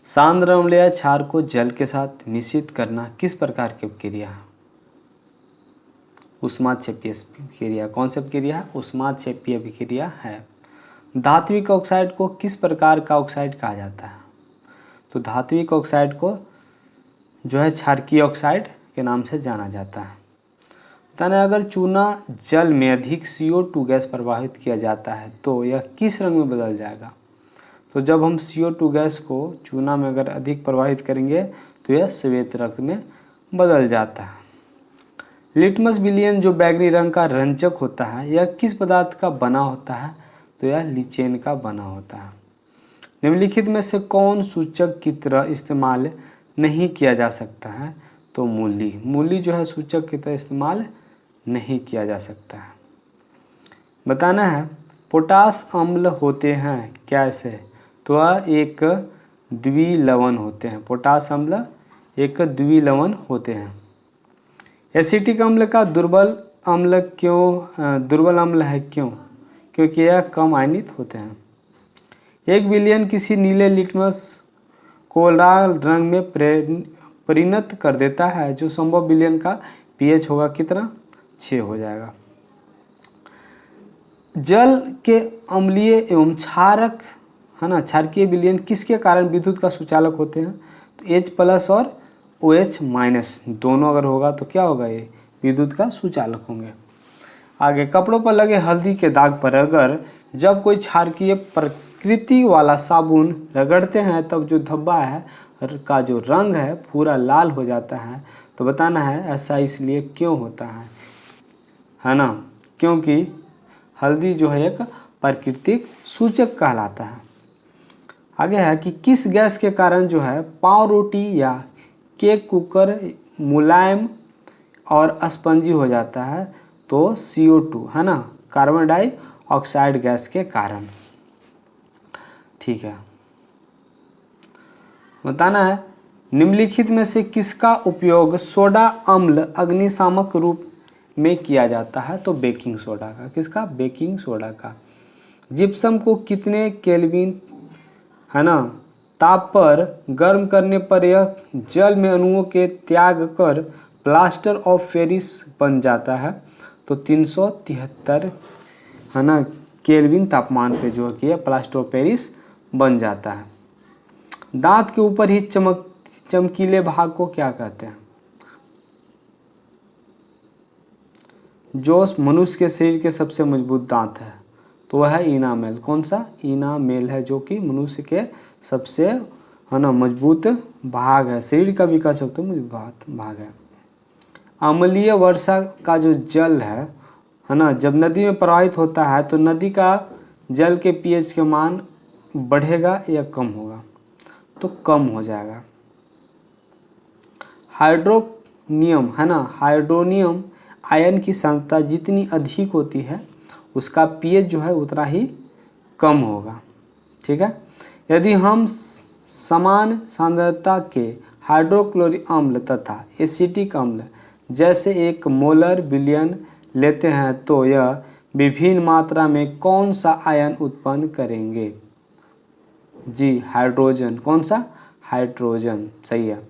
सांद्र अम्ल या क्षार को जल के साथ मिश्रित करना किस प्रकार की क्रिया है? ऊष्माक्षेपीय क्रिया। कौन सी क्रिया है? ऊष्माक्षेपीय अभिक्रिया है। धात्विक ऑक्साइड को किस प्रकार का ऑक्साइड कहा जाता है? तो धात्विक ऑक्साइड को जो है क्षारकीय ऑक्साइड के नाम से जाना जाता है। बताना, अगर चूना जल में अधिक CO2 गैस प्रवाहित किया जाता है तो यह किस रंग में बदल जाएगा? तो जब हम CO2 गैस को चूना में अगर अधिक प्रवाहित करेंगे तो यह श्वेत रंग में बदल जाता है। लिटमस विलयन जो बैगनी रंग का रंजक होता है, यह किस पदार्थ का बना होता है? तो यह लीचेन का बना होता है। निम्नलिखित में से कौन सूचक की तरह इस्तेमाल नहीं किया जा सकता है? तो मूली। मूली जो है सूचक की तरह इस्तेमाल नहीं किया जा सकता है। बताना है, पोटास अम्ल होते हैं कैसे? तो वह एक द्विलवण होते हैं। पोटास अम्ल एक द्विलवण होते हैं। एसिटिक अम्ल का दुर्बल अम्ल है क्यों? क्योंकि यह कम आयनित होते हैं। एक विलयन किसी नीले लिटमस को लाल रंग में परिणत कर देता है, जो संभव विलयन का pH होगा कितना? 6 हो जाएगा। जल के अम्लीय एवं क्षारक है ना, क्षारकीय विलयन किसके कारण विद्युत का सुचालक होते हैं? तो H+ और OH- दोनों अगर होगा तो क्या होगा? ये विद्युत का सुचालक होंगे। आगे, कपड़ों पर लगे हल्दी के दाग पर अगर जब कोई क्षारकीय प्रकृति वाला साबुन रगड़ते हैं तब जो धब्बा है का जो रंग है पूरा लाल हो जाता है। तो बताना है ऐसा इसलिए क्यों होता है ना? क्योंकि हल्दी जो है एक प्राकृतिक सूचक कहलाता है। आगे है कि किस गैस के कारण जो है पाव रोटी या केक कुकर मुलायम और स्पंजी हो जाता है? तो CO2 है ना, कार्बन डाइऑक्साइड गैस के कारण। ठीक है। बताना है, निम्नलिखित में से किसका उपयोग सोडा अम्ल अग्निशामक रूप में किया जाता है? तो बेकिंग सोडा का। किसका? बेकिंग सोडा का। जिप्सम को कितने केल्विन है ना ताप पर गर्म करने पर यह जल में अणुओं के त्याग कर प्लास्टर ऑफ पेरिस बन जाता है? तो 373 है ना केल्विन तापमान पे जो कि प्लास्टर ऑफ पेरिस बन जाता है। दांत के ऊपर ही चमकीले भाग को क्या कहते हैं? जो मनुष्य के शरीर के सबसे मजबूत दांत है तो वह है इनामेल। कौन सा? इनामेल है, जो कि मनुष्य के सबसे है ना मजबूत भाग है, शरीर का भी कह सकते हो मजबूत भाग है। अम्लीय वर्षा का जो जल है ना, जब नदी में प्रवाहित होता है तो नदी का जल के pH के मान बढ़ेगा या कम होगा? तो कम हो जाएगा। हाइड्रोनियम है ना, हाइड्रोनियम आयन की सांद्रता जितनी अधिक होती है उसका pH जो है उतना ही कम होगा। ठीक है। यदि हम समान सांद्रता के हाइड्रोक्लोरिक अम्ल तथा एसिटिक अम्ल जैसे एक मोलर विलयन लेते हैं तो यह विभिन्न मात्रा में कौन सा आयन उत्पन्न करेंगे? जी, हाइड्रोजन। कौन सा? हाइड्रोजन। सही है।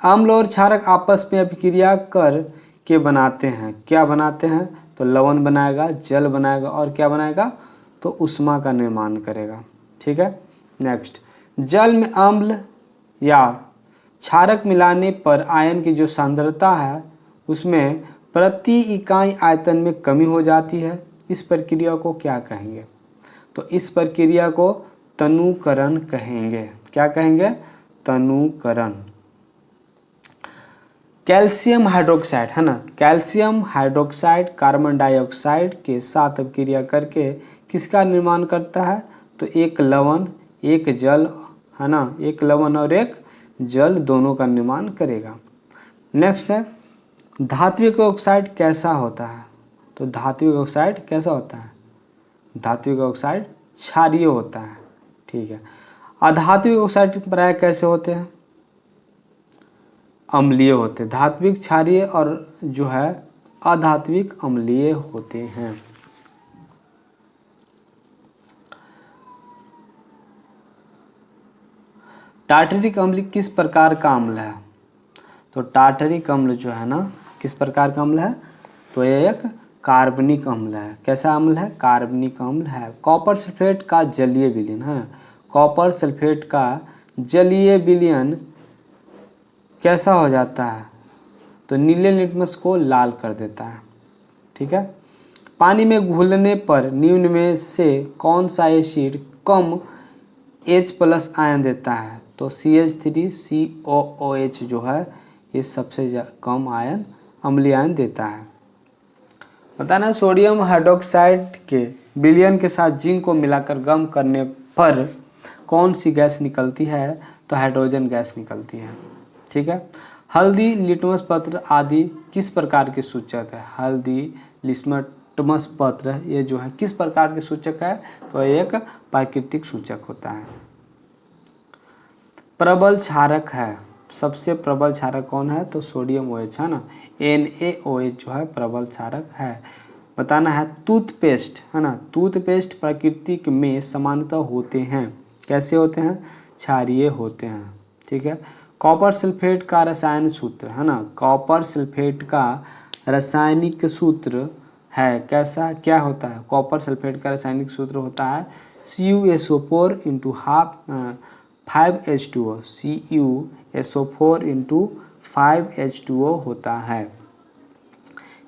अम्ल और क्षारक आपस में अभिक्रिया कर के बनाते हैं, क्या बनाते हैं? तो लवण बनाएगा, जल बनाएगा और क्या बनाएगा? तो ऊष्मा का निर्माण करेगा। ठीक है। नेक्स्ट, जल में अम्ल या क्षारक मिलाने पर आयन की जो सांद्रता है उसमें प्रति इकाई आयतन में कमी हो जाती है। इस प्रक्रिया को क्या कहेंगे? तो इस प्रक्रिया को तनुकरण कहेंगे। क्या कहेंगे? तनुकरण। कैल्शियम हाइड्रोक्साइड है ना, कैल्शियम हाइड्रोक्साइड कार्बन डाइऑक्साइड के साथ अभिक्रिया करके किसका निर्माण करता है? तो एक लवण एक जल है ना, एक लवण और एक जल दोनों का निर्माण करेगा। नेक्स्ट है, धात्विक ऑक्साइड कैसा होता है? तो धात्विक ऑक्साइड कैसा होता है? धात्विक ऑक्साइड क्षारीय होता है। ठीक है। अधात्विक ऑक्साइड प्रायः कैसे होते हैं? अम्लीय होते हैं। धात्विक क्षारीय और जो है अधात्विक अम्लीय होते हैं। टार्टरिक अम्ल किस प्रकार का अम्ल है? तो टार्टरिक अम्ल जो है ना किस प्रकार का अम्ल है? तो ये एक कार्बनिक अम्ल है। कैसा अम्ल है? कार्बनिक अम्ल है। कॉपर सल्फेट का जलीय विलयन है ना, कॉपर सल्फेट का जलीय विलयन कैसा हो जाता है? तो नीले लिटमस को लाल कर देता है। ठीक है। पानी में घुलने पर निम्न में से कौन सा एसिड कम H+ आयन देता है? तो CH3COOH जो है ये सबसे कम आयन अम्लीय आयन देता है। बताना सोडियम हाइड्रोक्साइड के विलयन के साथ जिंक को मिलाकर गर्म करने पर कौन सी गैस निकलती है? तो हाइड्रोजन गैस निकलती है। ठीक है। हल्दी लिटमस पत्र आदि किस प्रकार के सूचक है? हल्दी लिटमस पत्र ये जो है किस प्रकार के सूचक है? तो एक प्राकृतिक सूचक होता है। प्रबल क्षारक है, सबसे प्रबल क्षारक कौन है? तो सोडियम OH है ना, NaOH जो है प्रबल क्षारक है। बताना है टूथपेस्ट है ना, टूथपेस्ट प्राकृतिक में सामान्यतः होते हैं। कैसे होते हैं? क्षारीय होते हैं। ठीक है। कॉपर सल्फेट का रासायनिक सूत्र है ना, कॉपर सल्फेट का रासायनिक सूत्र है कैसा, क्या होता है? कॉपर सल्फेट का रासायनिक सूत्र होता है CuSO4 × 5H2O, CuSO4 × 5H2O होता है।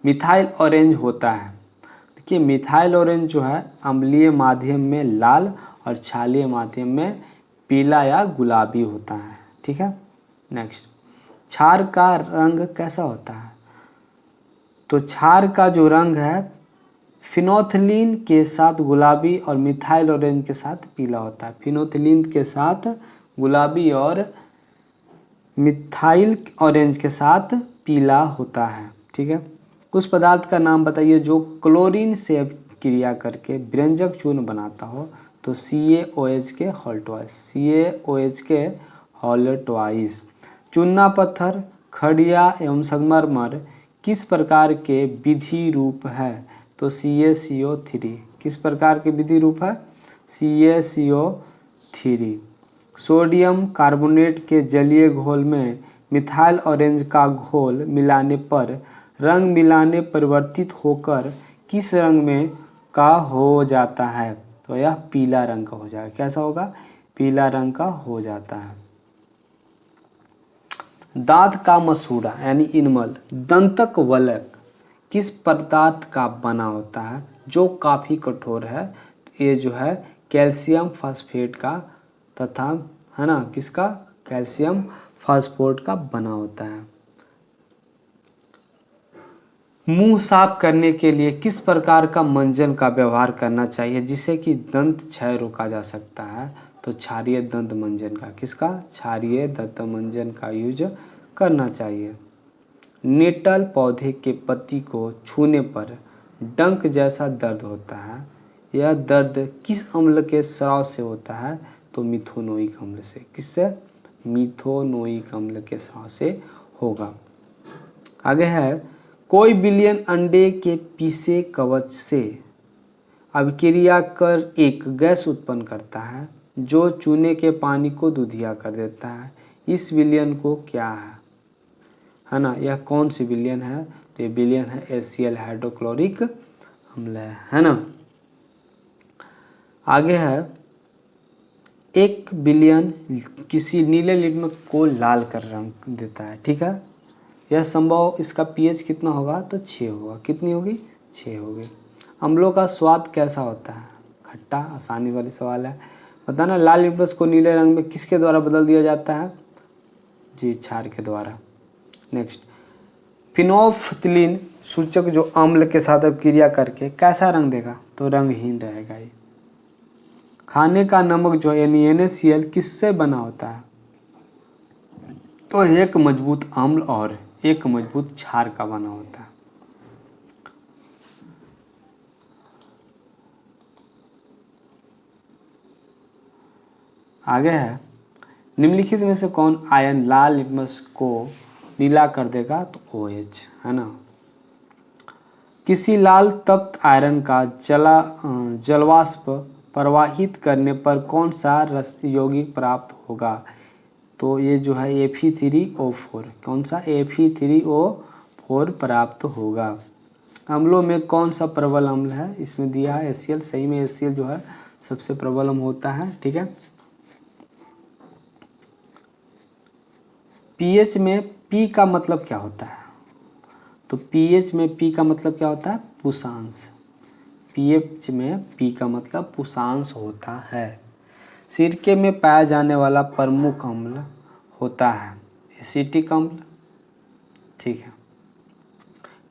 मिथाइल ऑरेंज होता है। देखिए मिथाइल ऑरेंज जो है अम्लीय माध्यम में लाल और क्षारीय माध्यम में पीला या गुलाबी होता है। ठीक है। नेक्स्ट, क्षार का रंग कैसा होता है? तो क्षार का जो रंग है फिनोथिलीन के साथ गुलाबी और मिथाइल ऑरेंज के साथ पीला होता है। फिनोथिलीन के साथ गुलाबी और मिथाइल ऑरेंज के साथ पीला होता है। ठीक है। उस पदार्थ का नाम बताइए जो क्लोरीन से क्रिया करके व्यंजक चूर्ण बनाता हो। तो CaOH के हॉल्टवाइज, CaOH के हॉल्टवाइज। चूना पत्थर, खड़िया एवं संगमरमर किस प्रकार के विधि रूप है? तो CaCO3 किस प्रकार के विधि रूप है? CaCO3। सोडियम कार्बोनेट के जलीय घोल में मिथाइल ऑरेंज का घोल मिलाने पर रंग मिलाने परिवर्तित होकर किस रंग में का हो जाता है? तो यह पीला रंग का हो जाएगा। कैसा होगा? पीला रंग का हो जाता है। दांत का मसूड़ा यानी इनमल, दंतक वलक किस पदार्थ का बना होता है जो काफ़ी कठोर है? ये जो है कैल्शियम फास्फेट का तथा है ना किसका? कैल्शियम फास्फोरेट का बना होता है। मुंह साफ करने के लिए किस प्रकार का मंजन का व्यवहार करना चाहिए जिससे कि दंत क्षय रोका जा सकता है? तो क्षारीय दंत मंजन का, किसका? क्षारीय दंत मंजन का यूज करना चाहिए। नेटल पौधे के पत्ती को छूने पर डंक जैसा दर्द होता है। यह दर्द किस अम्ल के स्राव से होता है? तो मिथोनोइक अम्ल से। किससे? मिथोनोइक अम्ल के स्राव से होगा। आगे है कोई बिलियन अंडे के पीसे कवच से अभिक्रिया कर एक गैस उत्पन्न करता है जो चूने के पानी को दूधिया कर देता है। इस विलयन को क्या है ना, यह कौन सी विलयन है? तो ये विलयन है HCl हाइड्रोक्लोरिक अम्ल है ना। आगे है एक विलयन किसी नीले लिटमस को लाल कर रंग देता है। ठीक है। यह संभव, इसका pH कितना होगा? तो 6 होगा। कितनी होगी? 6 होगी। अम्लों का स्वाद कैसा होता है? खट्टा। आसानी वाली सवाल है। बताना लाल लिटमस को नीले रंग में किसके द्वारा बदल दिया जाता है? जी क्षार के द्वारा। नेक्स्ट, फिनोल्फथलीन सूचक जो अम्ल के साथ अपक्रिया करके कैसा रंग देगा? तो रंगहीन रहेगा ये। खाने का नमक जो है NaCl किससे बना होता है? तो एक मजबूत अम्ल और एक मजबूत क्षार का बना होता है। आगे है निम्नलिखित में से कौन आयन लाल लिटमस को नीला कर देगा? तो OH है ना। किसी लाल तप्त आयरन का जलवाष्प प्रवाहित करने पर कौन सा रस यौगिक प्राप्त होगा? तो ये जो है Fe3O4, कौन सा Fe3O4 प्राप्त होगा। अम्लों में कौन सा प्रबल अम्ल है, इसमें दिया है HCl, सही में HCl जो है सबसे प्रबल अम्ल होता है। ठीक है। pH में P का मतलब क्या होता है, तो pH में P का मतलब क्या होता है, पुषांश। pH में P का मतलब पुषांश होता है। सिरके में पाया जाने वाला प्रमुख अम्ल होता है एसिटिक अम्ल। ठीक है।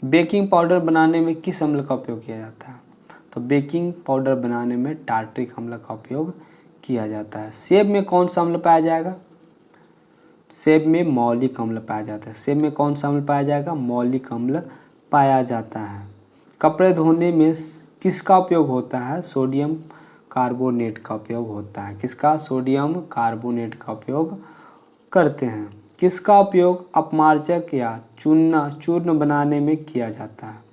बेकिंग पाउडर बनाने में किस अम्ल का उपयोग किया जाता है, तो बेकिंग पाउडर बनाने में टार्ट्रिक अम्ल का उपयोग किया जाता है। सेब में कौन सा अम्ल पाया जाएगा, सेब में मौलिक अम्ल पाया जाता है। सेब में कौन सा अम्ल पाया जाएगा, मौलिक अम्ल पाया जाता है। कपड़े धोने में किसका उपयोग होता है, सोडियम कार्बोनेट का उपयोग होता है। किसका, सोडियम कार्बोनेट का उपयोग करते हैं। किसका उपयोग अपमार्जक या चूर्ण बनाने में किया जाता है,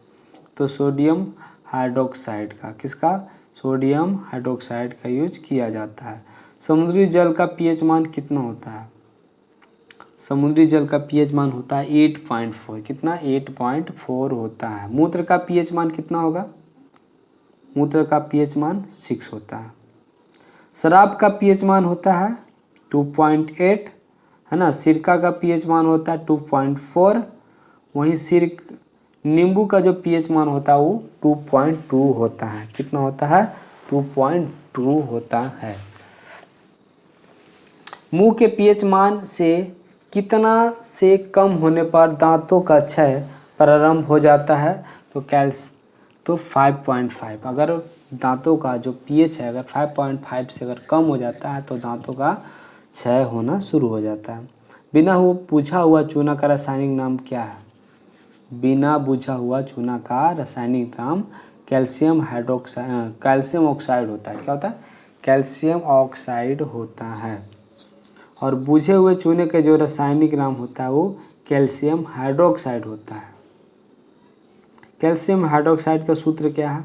तो सोडियम हाइड्रोक्साइड का। किसका, सोडियम हाइड्रोक्साइड का यूज किया जाता है। समुद्री जल का pH मान कितना होता है, समुद्री जल का pH मान होता है 8.4। कितना, 8.4 होता है। मूत्र का pH मान कितना होगा, मूत्र का pH मान 6 होता है। शराब का pH मान होता है 2.8, है ना। सिरका का pH मान होता है 2.4। वहीं नींबू का जो pH मान होता है वो 2.2 होता है। कितना होता है, 2.2 होता है। मुंह के pH मान से कितना से कम होने पर दांतों का क्षय प्रारंभ हो जाता है, तो 5.5। अगर दांतों का जो pH है अगर 5.5 से अगर कम हो जाता है तो दांतों का क्षय होना शुरू हो जाता है। बिना बुझा हुआ चूना का रासायनिक नाम क्या है, बिना बुझा हुआ चूना का रासायनिक नाम कैल्शियम ऑक्साइड होता है। क्या होता है, कैल्शियम ऑक्साइड होता है। और बुझे हुए चूने के जो रासायनिक नाम होता है वो कैल्शियम हाइड्रोक्साइड होता है। कैल्शियम हाइड्रोक्साइड का सूत्र क्या है,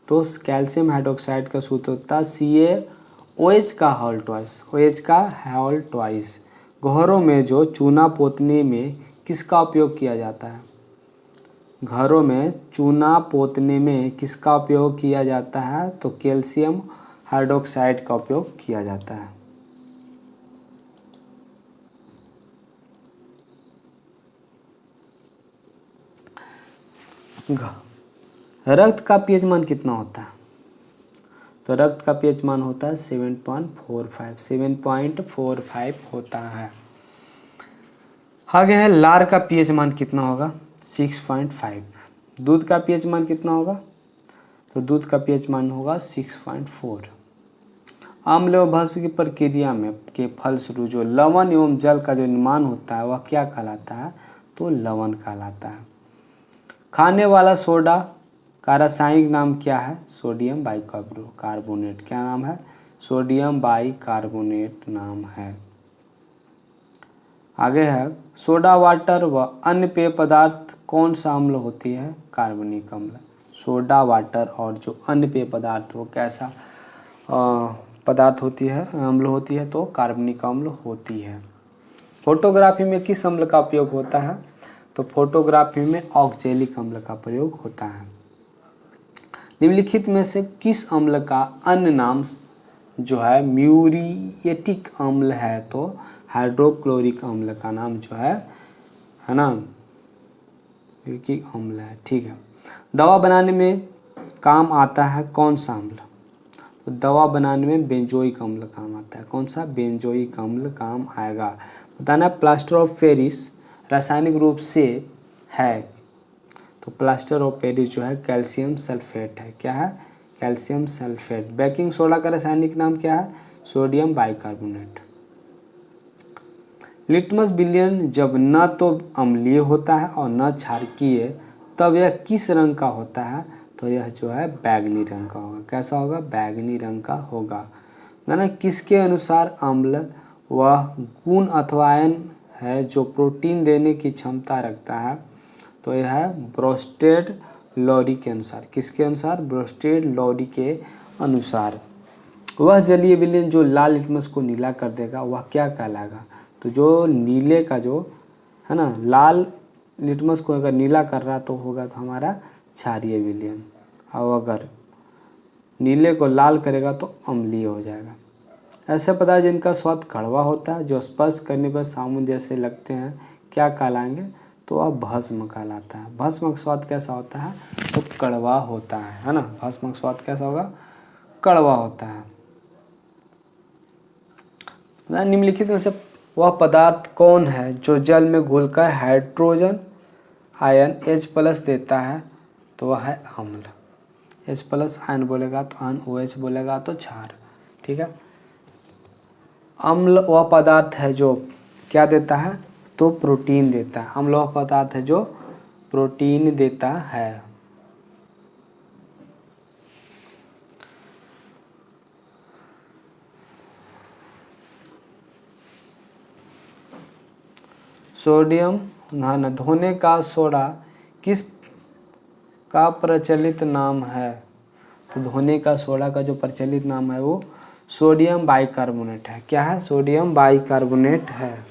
तो कैल्शियम हाइड्रोक्साइड का सूत्र होता है CaOH का होल ट्वाइस, OH का होल ट्वाइस। घरों में जो चूना पोतने में किसका उपयोग किया जाता है, घरों में चूना पोतने में किसका उपयोग किया जाता है, तो कैल्शियम हाइड्रोक्साइड का उपयोग किया जाता है। रक्त का pH मान कितना होता है, तो रक्त का pH मान होता है 7.45 होता है। आगे है लार का pH मान कितना होगा, 6.5। दूध का pH मान कितना होगा, तो दूध का pH मान होगा 6.4। अम्ल एवं भस्म की प्रक्रिया में के फलस्वरूप जो लवण एवं जल का जो निर्माण होता है वह क्या कहलाता है, तो लवण कहलाता है। खाने वाला सोडा का रासायनिक नाम क्या है, सोडियम बाइकार्बोनेट। क्या नाम है, सोडियम बाइकार्बोनेट नाम है। आगे है सोडा वाटर व अन्य पेय पदार्थ कौन सा अम्ल होती है, कार्बनिक अम्ल। सोडा वाटर और जो अन्य पेय पदार्थ वो कैसा पदार्थ होती है, अम्ल होती है, तो कार्बनिक अम्ल होती है। फोटोग्राफी में किस अम्ल का उपयोग होता है, तो फोटोग्राफी में ऑक्जेलिक अम्ल का प्रयोग होता है। निम्नलिखित में से किस अम्ल का अन्य नाम जो है म्यूरिएटिक अम्ल है, तो हाइड्रोक्लोरिक अम्ल का नाम जो है ना म्यूरिएटिक अम्ल है। ठीक है। दवा बनाने में काम आता है कौन सा अम्ल, तो दवा बनाने में बेंजोइक अम्ल काम आता है। कौन सा, बेंजोइक अम्ल काम आएगा। बताना प्लास्टर ऑफ पेरिस रासायनिक रूप से है, तो प्लास्टर ऑफ पेरिस जो है कैल्शियम सल्फेट है। क्या है, कैल्शियम सल्फेट। बेकिंग सोडा का रासायनिक नाम क्या है, सोडियम बाइकार्बोनेट। लिटमस विलयन जब न तो अम्लीय होता है और न क्षारकीय तब यह किस रंग का होता है, तो यह जो है बैगनी रंग का होगा। कैसा होगा, बैगनी रंग का होगा। ना किसके अनुसार अम्ल वह गुण अथवा आयन है जो प्रोटीन देने की क्षमता रखता है, तो यह है ब्रोस्टेड लॉरी के अनुसार। किसके अनुसार, ब्रोस्टेड लॉरी के अनुसार। वह जलीय विलयन जो लाल लिटमस को नीला कर देगा वह क्या कहलाएगा, तो जो नीले का जो है ना, लाल लिटमस को अगर नीला कर रहा तो होगा तो हमारा क्षारीय विलयन, और अगर नीले को लाल करेगा तो अम्लीय हो जाएगा। ऐसे पदार्थ जिनका स्वाद कड़वा होता है, जो स्पर्श करने पर साबुन जैसे लगते हैं, क्या कहलाएंगे? तो वह भस्म कहलाता है। भस्म का स्वाद कैसा होता है? तो कड़वा होता है ना। भस्म का स्वाद कैसा होगा? कड़वा होता है। निम्नलिखित में से वह पदार्थ कौन है जो जल में घुलकर हाइड्रोजन आयन H+ देता है? तो वह है अम्ल। H+ आयन बोलेगा तो आयन, OH बोलेगा तो क्षार। ठीक है। अम्ल वह पदार्थ है जो क्या देता है? तो प्रोटीन देता है। अम्ल वह पदार्थ है जो प्रोटीन देता है। सोडियम धोने का सोडा किस का प्रचलित नाम है? तो धोने का सोडा का जो प्रचलित नाम है वो सोडियम बाइकार्बोनेट है। क्या है? सोडियम बाइकार्बोनेट है।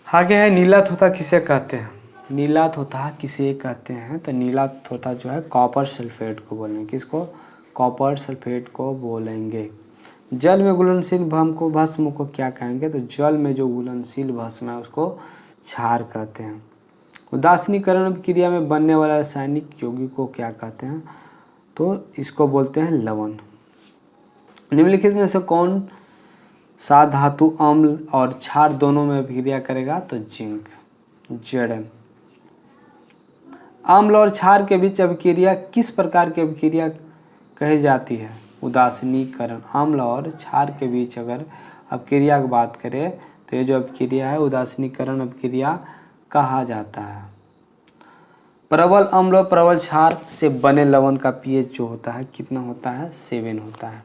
आगे है नीला थोथा किसे कहते हैं? नीला थोथा किसे कहते हैं? तो नीला थोथा जो है कॉपर सल्फेट को बोलेंगे। किसको? कॉपर सल्फेट को बोलेंगे। जल में घुलनशील भस्म को क्या कहेंगे? तो जल में जो घुलनशील भस्म है उसको क्षार कहते हैं। उदासीनीकरण क्रिया में बनने वाला रासायनिक यौगिक को क्या कहते हैं? तो इसको बोलते हैं लवण। निम्नलिखित में से कौन सा धातु अम्ल और क्षार दोनों में अभिक्रिया करेगा? तो जिंक, Zn। अम्ल और क्षार के बीच अभिक्रिया किस प्रकार की अभिक्रिया कही जाती है? उदासीनीकरण। अम्ल और क्षार के बीच अगर अभिक्रिया की बात करें तो ये जो अभिक्रिया है उदासीनीकरण अभिक्रिया कहा जाता है। प्रबल अम्ल और प्रबल क्षार से बने लवण का pH जो होता है कितना होता है? 7 होता है।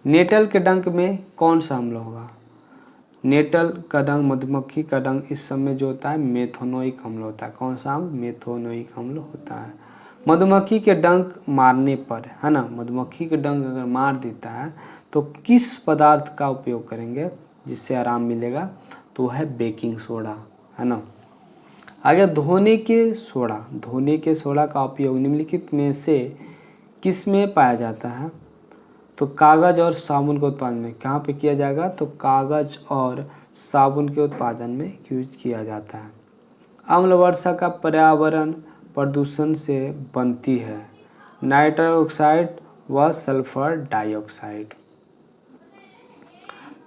नेटल के डंक में कौन सा अम्ल होगा? नेटल का डंक, मधुमक्खी का डंक, इस सब में जो होता है मेथोनोइक अम्ल होता है। कौन सा अम्ल? मेथोनोइक अम्ल होता है। मधुमक्खी के डंक मारने पर, है ना, मधुमक्खी के डंक अगर मार देता है तो किस पदार्थ का उपयोग करेंगे जिससे आराम मिलेगा? तो वह है बेकिंग सोडा, है ना। आगे धोने के सोडा का उपयोग निम्नलिखित में से किस में पाया जाता है? तो कागज और साबुन के उत्पादन में। कहाँ पे किया जाएगा? तो कागज और साबुन के उत्पादन में यूज किया जाता है। अम्ल वर्षा का पर्यावरण प्रदूषण से बनती है। नाइट्रस ऑक्साइड व सल्फर डाइऑक्साइड।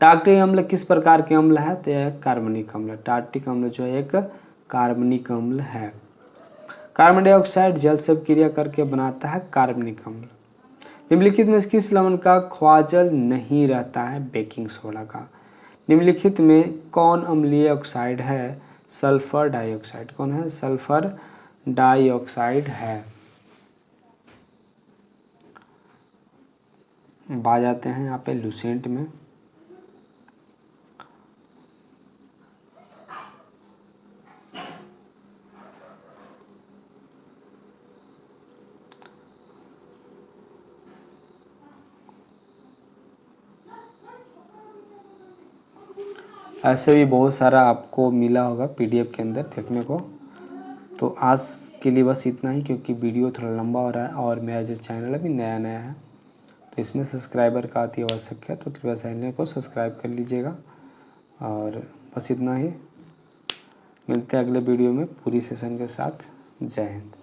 टार्टिक अम्ल किस प्रकार के अम्ल है? तो यह कार्बनिक अम्ल। टार्टिक अम्ल जो है एक कार्बनिक अम्ल है। कार्बन डाइऑक्साइड जल से क्रिया करके बनाता है कार्बनिक अम्ल। निम्नलिखित में किस लवण का ख्वाजल नहीं रहता है? बेकिंग सोडा का। निम्नलिखित में कौन अम्लीय ऑक्साइड है? Sulphur dioxide. कौन है? सल्फर डाइऑक्साइड है। आ जाते हैं यहाँ पे लुसेंट में। ऐसे भी बहुत सारा आपको मिला होगा PDF के अंदर देखने को। तो आज के लिए बस इतना ही, क्योंकि वीडियो थोड़ा लंबा हो रहा है और मेरा जो चैनल अभी नया है तो इसमें सब्सक्राइबर का अति आवश्यक है, तो कृपया चैनल को सब्सक्राइब कर लीजिएगा। और बस इतना ही, मिलते हैं अगले वीडियो में पूरी सेशन के साथ। जय हिंद।